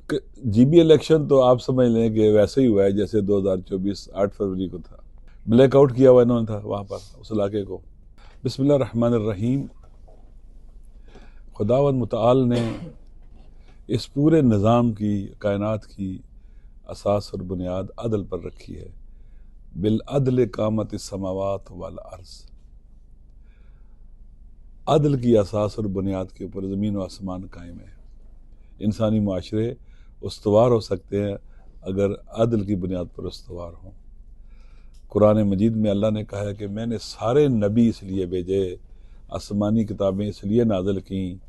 GB election तो आप समझ लें कि वैसे ही हुआ है जैसे 2024 8 फरवरी को था। ब्लैकआउट किया हुआ इन्होंने था वहाँ पर उस इलाके को। बिस्मिल्लाह रहमान रहीम। खुदावंद मुताल ने इस पूरे निज़ाम की, कायनात की असास और बुनियाद अदल पर रखी है। बिल अदल कामत समावात वल अर्ज़। अदल की असास और बुनियाद के ऊपर ज़मीन व आसमान कायम है। इंसानी माशरे उस्तवार हो सकते हैं अगर अदल की बुनियाद पर उस्तवार हों। कुरान मजीद में अल्लाह ने कहा है कि मैंने सारे नबी इसलिए भेजे, आसमानी किताबें इसलिए नाज़िल की,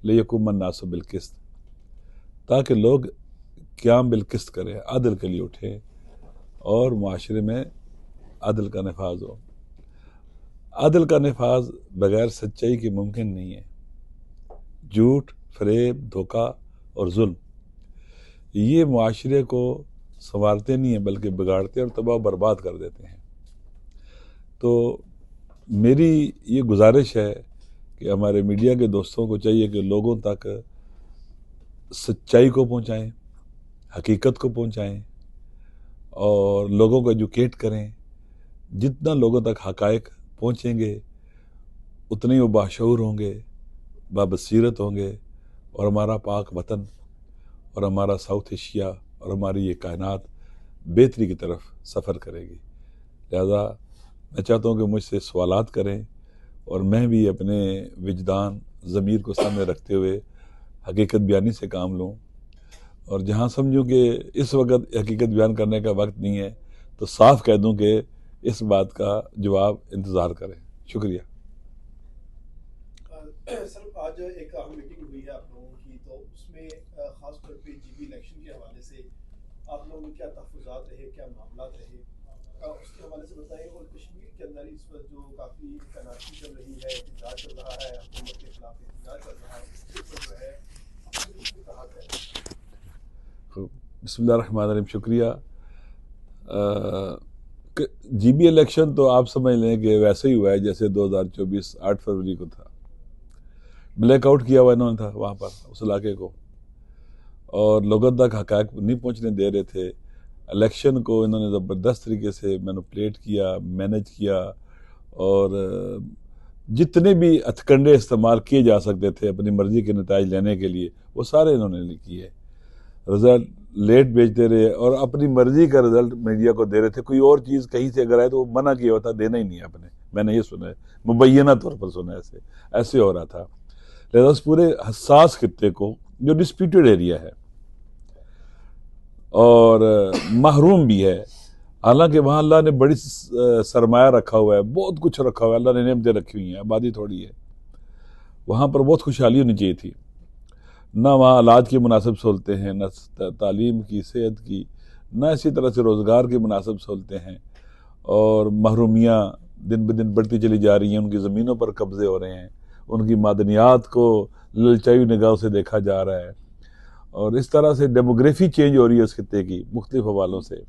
लियकुमन नास बिलकिस्त, ताकि लोग क़याम बिलकिस्त करें, अदल के लिए उठें और माशरे में अदल का नफाज हो। अदल का नफाज बगैर सच्चाई के मुमकिन नहीं है। झूठ, फरेब, धोखा और जुल्म ये माशरे को संवारते नहीं हैं बल्कि बिगाड़ते और तबाह बर्बाद कर देते हैं। तो मेरी ये गुजारिश है कि हमारे मीडिया के दोस्तों को चाहिए कि लोगों तक सच्चाई को पहुंचाएं, हकीकत को पहुंचाएं और लोगों को एजुकेट करें। जितना लोगों तक हकायक पहुंचेंगे उतने ही वो बाशऊर होंगे, बाबसीरत होंगे और हमारा पाक वतन और हमारा साउथ एशिया और हमारी ये कायनात बेहतरी की तरफ सफ़र करेगी। लिहाजा मैं चाहता हूँ कि मुझसे सवालात करें और मैं भी अपने विजदान ज़मीर को सामने रखते हुए हकीकत बयानी से काम लूँ, और जहाँ समझूँ कि इस वक्त हकीकत बयान करने का वक्त नहीं है तो साफ कह दूँ कि इस बात का जवाब इंतज़ार करें। शुक्रिया। सर, आज एक अहम मीटिंग हुई है आप लोगों की, तो उसमें खास तौर पे जीबी इलेक्शन के हवाले से आप लोगों के क्या तहफ़्फ़ुज़ात रहे, क्या मामलात रहे, उसके हवाले से बताएं। और कश्मीर के अंदर इस वक्त जो काफ़ी तनाज़ी चल रही है, एहतजाज चल रहा है, हुकूमत के खिलाफ एहतजाज चल रहा है, इसके ऊपर जो है कहा जाए। बिस्मिल्लाह रहमान रहीम। शुक्रिया। जीबी इलेक्शन तो आप समझ लें कि वैसे ही हुआ है जैसे 2024 8 फरवरी को था। ब्लैकआउट किया हुआ इन्होंने था वहाँ पर उस इलाके को और लोगों तक हक़ाइक़ नहीं पहुँचने दे रहे थे। इलेक्शन को इन्होंने ज़बरदस्त तरीके से मैनिपुलेट किया, मैनेज किया और जितने भी हथकंडे इस्तेमाल किए जा सकते थे अपनी मर्ज़ी के नताइज लेने के लिए वो सारे इन्होंने किए। रिज़ल्ट लेट भेजते रहे और अपनी मर्ज़ी का रिज़ल्ट मीडिया को दे रहे थे। कोई और चीज़ कहीं से अगर आए तो वो मना किया होता, देना ही नहीं आपने। मैंने ये सुना है, मुबैना तौर पर सुना है, ऐसे हो रहा था। लिहाजा उस पूरे हसास खित्ते को जो डिस्प्यूटेड एरिया है और महरूम भी है, हालांकि वहाँ अल्लाह ने बड़ी सरमाया रखा हुआ है, बहुत कुछ रखा हुआ है, अल्लाह ने नेमतें रखी हुई हैं, आबादी थोड़ी है। वहाँ पर बहुत खुशहाली होनी चाहिए थी। ना वहाँ इलाज की मुनासिब सहूलतें हैं, न तालीम की, सेहत की, न इसी तरह से रोज़गार की मुनासिब सहूलतें हैं और महरूमियाँ दिन ब दिन बढ़ती चली जा रही हैं। उनकी ज़मीनों पर कब्ज़े हो रहे हैं, उनकी मादनियात को ललचाई निगाहों से देखा जा रहा है और इस तरह से डेमोग्राफी चेंज हो रही है उस खित्ते की मुख्तलिफ हवालों से।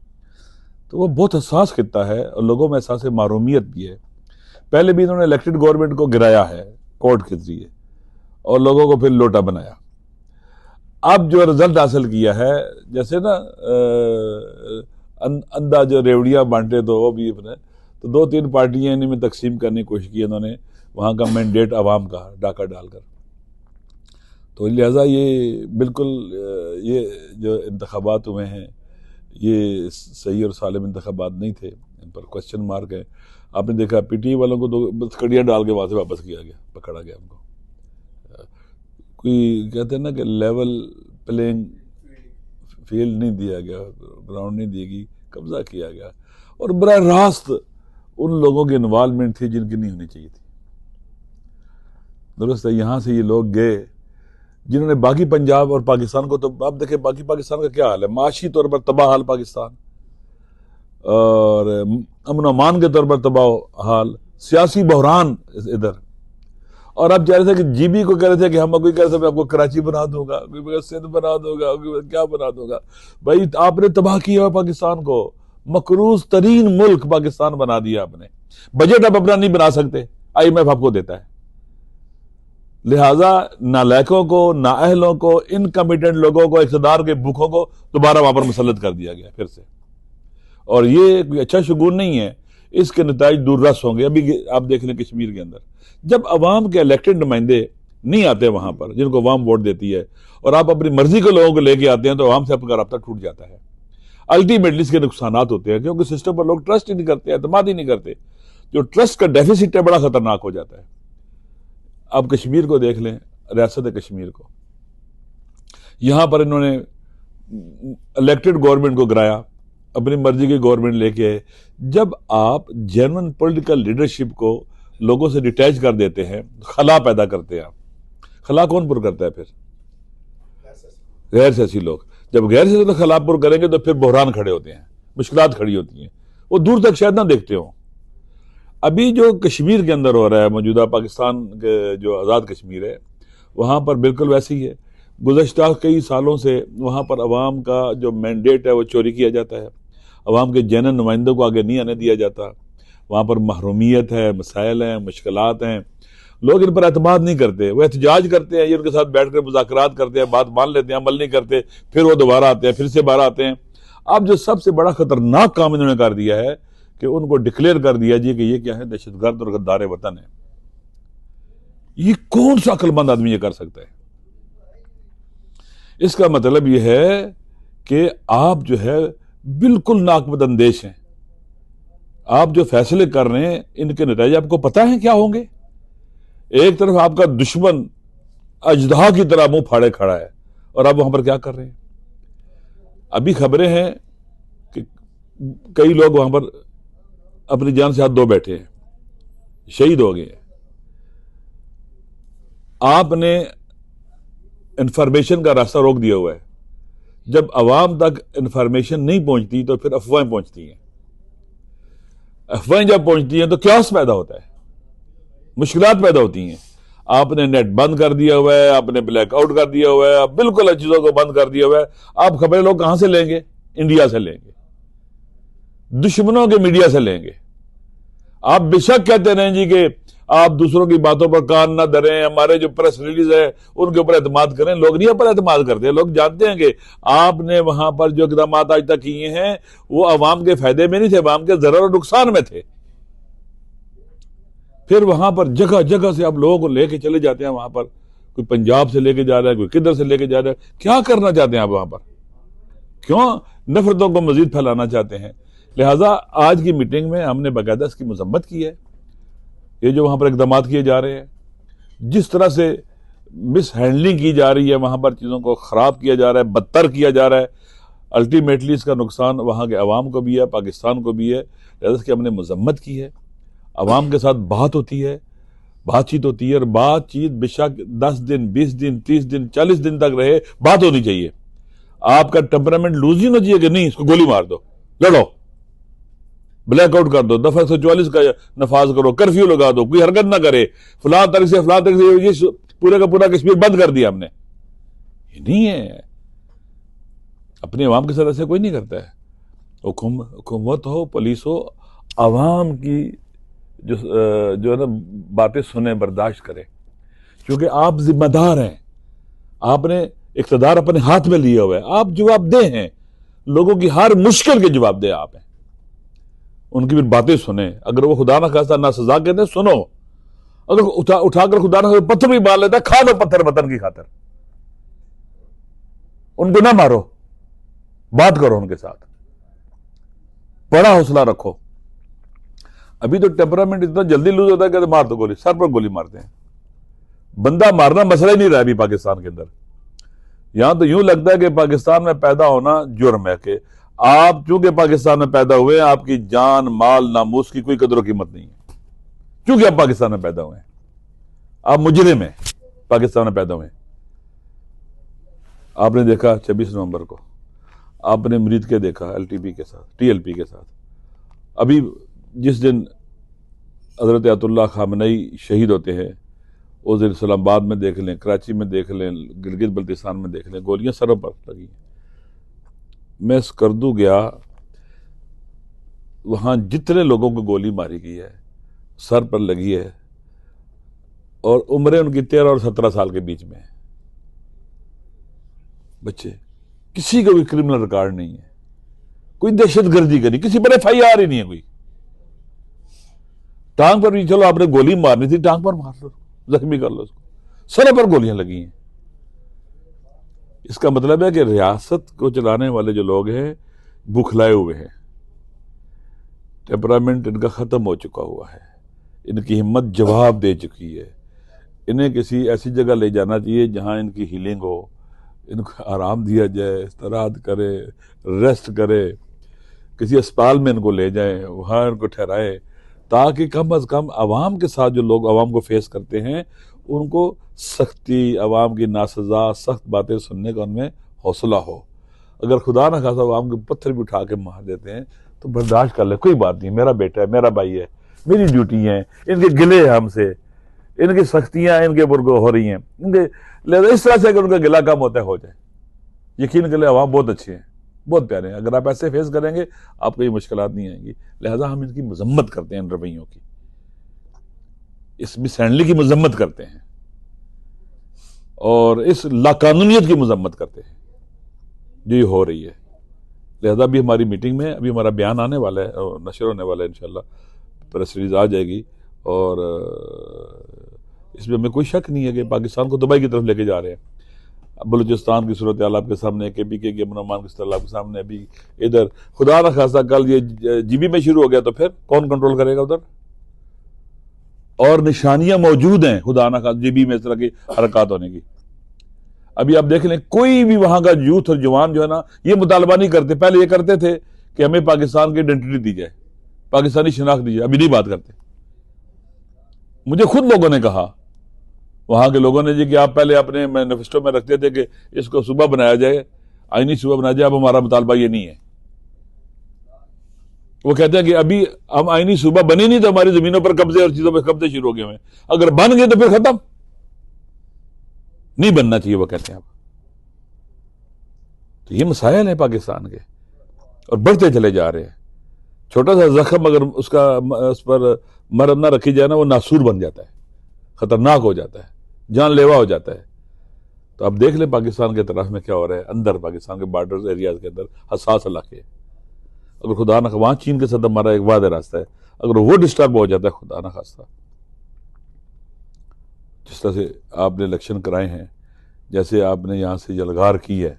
तो वो बहुत हसास खित्ता है और लोगों में एहसास मारूमियत भी है। पहले भी इन्होंने इलेक्टेड गवर्नमेंट को गिराया है कोर्ट के जरिए और लोगों को फिर लोटा बनाया। अब जो रिजल्ट हासिल किया है, जैसे ना अंधा जो रेवड़ियाँ बांटे तो वो भी अपने, तो 2-3 पार्टियां इन्हीं में तकसीम करने की कोशिश की इन्होंने, वहाँ का मैंडेट अवाम का डाका डालकर। तो लिहाजा ये बिल्कुल ये जो इंतखाबात हुए हैं ये सही और सालिम इंतखाबात नहीं थे, इन पर क्वेश्चन मार्क है। आपने देखा पीटीआई वालों को तो बस कड़ियाँ डाल के वहाँ से वापस किया गया, पकड़ा गया उनको। कोई कहते हैं ना कि लेवल प्लेइंग फील्ड नहीं दिया गया, ग्राउंड नहीं दी गई, कब्जा किया गया और बराह रास्त उन लोगों की इन्वॉल्वमेंट थी जिनकी नहीं होनी चाहिए थी। दुरुस्त है, यहाँ से ये लोग गए जिन्होंने बाकी पंजाब और पाकिस्तान को, तो आप देखें बाकी पाकिस्तान का क्या हाल है, माशी तौर पर तबाह हाल पाकिस्तान और अमन अमान के तौर पर तबाह हाल, सियासी बहरान इधर। और आप कह रहे थे कि जीबी को कह रहे थे कि हम कोई कह रहे थे मैं आपको कराची बना दूंगा, कोई सिंध बना दूंगा, कोई क्या बना दूंगा। भाई आपने तबाह किया पाकिस्तान को, मकरूज तरीन मुल्क पाकिस्तान बना दिया आपने। बजट अब अपना नहीं बना सकते, IMF आपको देता है। लिहाजा नालायकों को, नाअहलों को, इनकम्पिटेंट लोगों को, इक़्तिदार के भूखों को दोबारा वहां पर मुसल्लत कर दिया गया फिर से। और ये कोई अच्छा शगुन नहीं है, इसके नताइज दूररस होंगे। अभी आप देख लें कश्मीर के अंदर जब अवाम के इलेक्टेड नुमाइंदे नहीं आते वहां पर, जिनको अवाम वोट देती है, और आप अपनी मर्जी के लोगों को लेके आते हैं, तो अवाम से आपका रब्ता टूट जाता है। अल्टीमेटली इसके नुकसान होते हैं, क्योंकि सिस्टम पर लोग ट्रस्ट ही नहीं करते, एतमाद ही नहीं करते। जो ट्रस्ट का डेफिसिट है बड़ा खतरनाक हो जाता है। अब कश्मीर को देख लें, रियासत कश्मीर को, यहां पर इन्होंने इलेक्टेड गवर्नमेंट को गिराया, अपनी मर्जी की गवर्नमेंट लेके आए। जब आप जेन्युइन पॉलिटिकल लीडरशिप को लोगों से डिटैच कर देते हैं, खला पैदा करते हैं। खला कौन पुर करता है फिर? गैर सियासी लोग। जब गैर सियासी लोग खला पुर करेंगे तो फिर बहरान खड़े होते हैं, मुश्किलात खड़ी होती हैं, वो दूर तक शायद ना देखते हो। अभी जो कश्मीर के अंदर हो रहा है, मौजूदा पाकिस्तान के जो आज़ाद कश्मीर है, वहाँ पर बिल्कुल वैसे ही है। गुज़श्ता कई सालों से वहाँ पर अवाम का जो मैंडेट है वो चोरी किया जाता है, अवाम के जेन्युइन नुमाइंदों को आगे नहीं आने दिया जाता। वहाँ पर महरूमियत है, मसाइल हैं, मुश्किलात हैं, लोग इन पर एतमाद नहीं करते। वो एहतजाज करते हैं, ये उनके साथ बैठ कर मुज़ाकरात करते हैं, बात मान लेते हैं, अमल नहीं करते, फिर वो दोबारा आते हैं, फिर से बाहर आते हैं। अब जो सबसे बड़ा खतरनाक काम इन्होंने कर दिया है कि उनको डिक्लेयर कर दिया जी कि ये क्या है, दहशतगर्द और गद्दार वतन है। ये कौन सा अक्लमंद आदमी ये कर सकता है? इसका मतलब यह है कि आप जो है बिल्कुल नाकबद अंदेश हैं। आप जो फैसले कर रहे हैं इनके नतीजे आपको पता है क्या होंगे। एक तरफ आपका दुश्मन अजदहा की तरह मुंह फाड़े खड़ा है, और आप वहां पर क्या कर रहे हैं? अभी खबरें हैं कि कई लोग वहां पर अपनी जान से हाथ धो बैठे हैं, शहीद हो गए हैं। आपने इंफॉर्मेशन का रास्ता रोक दिया हुआ है। जब अवाम तक इंफॉर्मेशन नहीं पहुंचती तो फिर अफवाहें पहुंचती हैं। अफवाहें जब पहुंचती हैं तो क्यास पैदा होता है, मुश्किलात पैदा होती हैं। आपने नेट बंद कर दिया हुआ है, आपने ब्लैकआउट कर दिया हुआ है, आप बिल्कुल चीजों को बंद कर दिया हुआ है। आप खबरें लोग कहां से लेंगे? इंडिया से लेंगे, दुश्मनों के मीडिया से लेंगे। आप बेशक कहते रहें जी कि आप दूसरों की बातों पर कान ना धरें, हमारे जो प्रेस रिलीज है उनके ऊपर एतमाद करें। लोग नहीं पर एतमाद करते। लोग जानते हैं कि आपने वहां पर जो इकदाम आज तक किए हैं वो अवाम के फायदे में नहीं थे, अवाम के जरर और नुकसान में थे। फिर वहां पर जगह जगह से आप लोगों को लेके चले जाते हैं। वहां पर कोई पंजाब से लेके जा रहा है, कोई किधर से लेके जा रहा है। क्या करना चाहते हैं आप वहां पर? क्यों नफरतों को मजीद फैलाना चाहते हैं? लिहाजा आज की मीटिंग में हमने बाकायदा इसकी मजम्मत की है। ये जो वहां पर इकदाम किए जा रहे हैं, जिस तरह से मिस हैंडलिंग की जा रही है, वहां पर चीजों को खराब किया जा रहा है, बदतर किया जा रहा है, अल्टीमेटली इसका नुकसान वहां के अवाम को भी है, पाकिस्तान को भी है। लिहाजा इसकी हमने मजम्मत की है। अवाम के साथ बात होती है, बातचीत होती है, और बातचीत बेशक 10 दिन, 20 दिन, 30 दिन, 40 दिन तक रहे, बात होनी चाहिए। आपका टेम्परामेंट लूज ही ना चाहिए कि नहीं इसको गोली मार दो, लड़ो, ब्लैकआउट कर दो, दफा 144 का नफाज करो, कर्फ्यू लगा दो, कोई हरकत ना करे, फलां तारीख से ये पूरे का पूरा कश्मीर बंद कर दिया हमने। ये नहीं है। अपने अवाम के साथ ऐसे कोई नहीं करता है। हुकूमत हो, पुलिस हो, अवाम की जो है ना बातें सुने, बर्दाश्त करे, क्योंकि आप जिम्मेदार हैं। आपने इख्तिदार अपने हाथ में लिया हुआ है। आप जवाबदेह हैं, लोगों की हर मुश्किल के जवाबदेह आप हैं। उनकी फिर बातें सुने। अगर वो खुदा ना खास्ता ना सजा कहते हैं, सुनो। अगर उठाकर खुदा ना पत्थर भी मार लेता है, खा दो पत्थर वतन की खातर। उनको ना मारो, बात करो उनके साथ, बड़ा हौसला रखो। अभी तो टेम्परामेंट इतना जल्दी लूज होता है कि मार दो गोली, सर पर गोली मारते हैं। बंदा मारना मसला ही नहीं रहा अभी पाकिस्तान के अंदर। यहां तो यूं लगता है कि पाकिस्तान में पैदा होना जुर्म है, कि आप चूंकि पाकिस्तान में पैदा हुए, आपकी जान, माल, नामूस की कोई कदर कीमत नहीं है, क्योंकि आप पाकिस्तान में पैदा हुए हैं। आप मुजरिम हैं, पाकिस्तान में पैदा हुए। आपने देखा 26 नवंबर को, आपने मरीद के देखा LTP के साथ, TLP के साथ। अभी जिस दिन हजरत आयतुल्लाह खामनई शहीद होते हैं, उस दिन इस्लामाबाद में देख लें, कराची में देख लें, गिलगित बल्तिस्तान में देख लें, गोलियां सरों पर लगी। मैं स्कर्दू गया, वहां जितने लोगों को गोली मारी गई है, सर पर लगी है, और उम्रें उनकी 13 और 17 साल के बीच में है। बच्चे, किसी का भी क्रिमिनल रिकॉर्ड नहीं है, कोई दहशतगर्दी करी, किसी पर FIR ही नहीं है कोई। टांग पर भी चलो आपने गोली मारनी थी, टांग पर मार लो, जख्मी कर लो उसको, सर पर गोलियां लगी हैं। इसका मतलब है कि रियासत को चलाने वाले जो लोग हैं बुखलाए हुए हैं, टेम्परामेंट इनका खत्म हो चुका हुआ है, इनकी हिम्मत जवाब दे चुकी है। इन्हें किसी ऐसी जगह ले जाना चाहिए जहां इनकी हीलिंग हो, इनको आराम दिया जाए, इस्तराहत करे, रेस्ट करे, किसी अस्पताल में इनको ले जाएं, वहां इनको ठहराए, ताकि कम अज कम आवाम के साथ जो लोग आवाम को फेस करते हैं उनको सख्ती, आवाम की नासजा, सख्त बातें सुनने का उनमें हौसला हो। अगर खुदा न खासा आवाम के पत्थर भी उठा के मार देते हैं तो बर्दाश्त कर ले, कोई बात नहीं, मेरा बेटा है, मेरा भाई है, मेरी ड्यूटी है, इनके गिले हैं हमसे, इनकी सख्तियां इनके ऊपर हो रही हैं, इनके लिहाजा इस तरह से अगर उनका गिला कम होता है हो जाए। यकीन कर ले आवाम बहुत अच्छे हैं, बहुत प्यारे हैं, अगर आप ऐसे फेस करेंगे आपको ये मुश्किलात नहीं आएंगी। लिहाजा हम इनकी मजम्मत करते हैं, इन रवैयों की, इस मिसहैंडलिंग की मजम्मत करते हैं और इस लाकानूनियत की मजम्मत करते हैं जो ये हो रही है। लिहाजा अभी हमारी मीटिंग में अभी हमारा बयान आने वाला है और नशर होने वाला है, इंशाल्लाह प्रेस रिलीज आ जाएगी और इसमें हमें कोई शक नहीं है कि पाकिस्तान को दुबई की तरफ लेके जा रहे हैं। बलूचिस्तान की सूरत हाल आपके सामने, KPK के अमन की तरह आपके सामने, अभी इधर खुदा न खासा कल ये GB में शुरू हो गया तो फिर कौन कंट्रोल करेगा उधर? और निशानियां मौजूद हैं खुदा न खासा GB में इस तरह की हरकत होने की। अभी आप देख लें, कोई भी वहां का यूथ और जवान जो है ना ये मुतालबा नहीं करते। पहले ये करते थे कि हमें पाकिस्तान की आइडेंटिटी दी जाए, पाकिस्तानी शनाख्त दी जाए, अभी नहीं बात करते। मुझे खुद लोगों ने कहा, वहां के लोगों ने जी कि आप पहले अपने मैनिफेस्टो में रखते थे कि इसको सूबा बनाया जाए, आईनी सूबा बनाया जाए, अब हमारा मुतालबा ये नहीं है। वो कहते हैं कि अभी हम आईनी सूबा बने नहीं तो हमारी जमीनों पर कब्जे और चीजों पर कब्जे शुरू हो गए हैं, अगर बन गए तो फिर खत्म, नहीं बनना चाहिए, वो कहते हैं। अब तो ये मसाइल है पाकिस्तान के और बढ़ते चले जा रहे हैं। छोटा सा जख्म अगर उस पर मरहम ना रखी जाए ना, वो नासूर बन जाता है, खतरनाक हो जाता है, जानलेवा हो जाता है। तो अब देख ले पाकिस्तान के तरफ में क्या हो रहा है, अंदर पाकिस्तान के बॉर्डर एरियाज के अंदर हसास इलाके, अगर खुदा न वहां चीन के साथ हमारा एक वादे रास्ता है, अगर वो डिस्टर्ब हो जाता है खुदा न खास्ता, जिस तरह से आपने इलेक्शन कराए हैं, जैसे आपने यहां से यलगार की है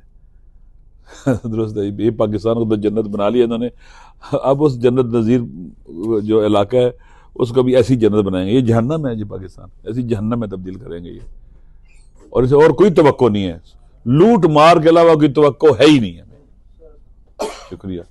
दुरुस्त है, ये पाकिस्तान को तो जन्नत बना लिया इन्होंने, अब उस जन्नत नज़ीर जो इलाका है उसको भी ऐसी जन्नत बनाएंगे। ये जहन्नम है जी, पाकिस्तान ऐसी जहन्नम में तब्दील करेंगे ये, और इसे और कोई तवक्को नहीं है, लूट मार के अलावा कोई तवक्को है ही नहीं है। शुक्रिया।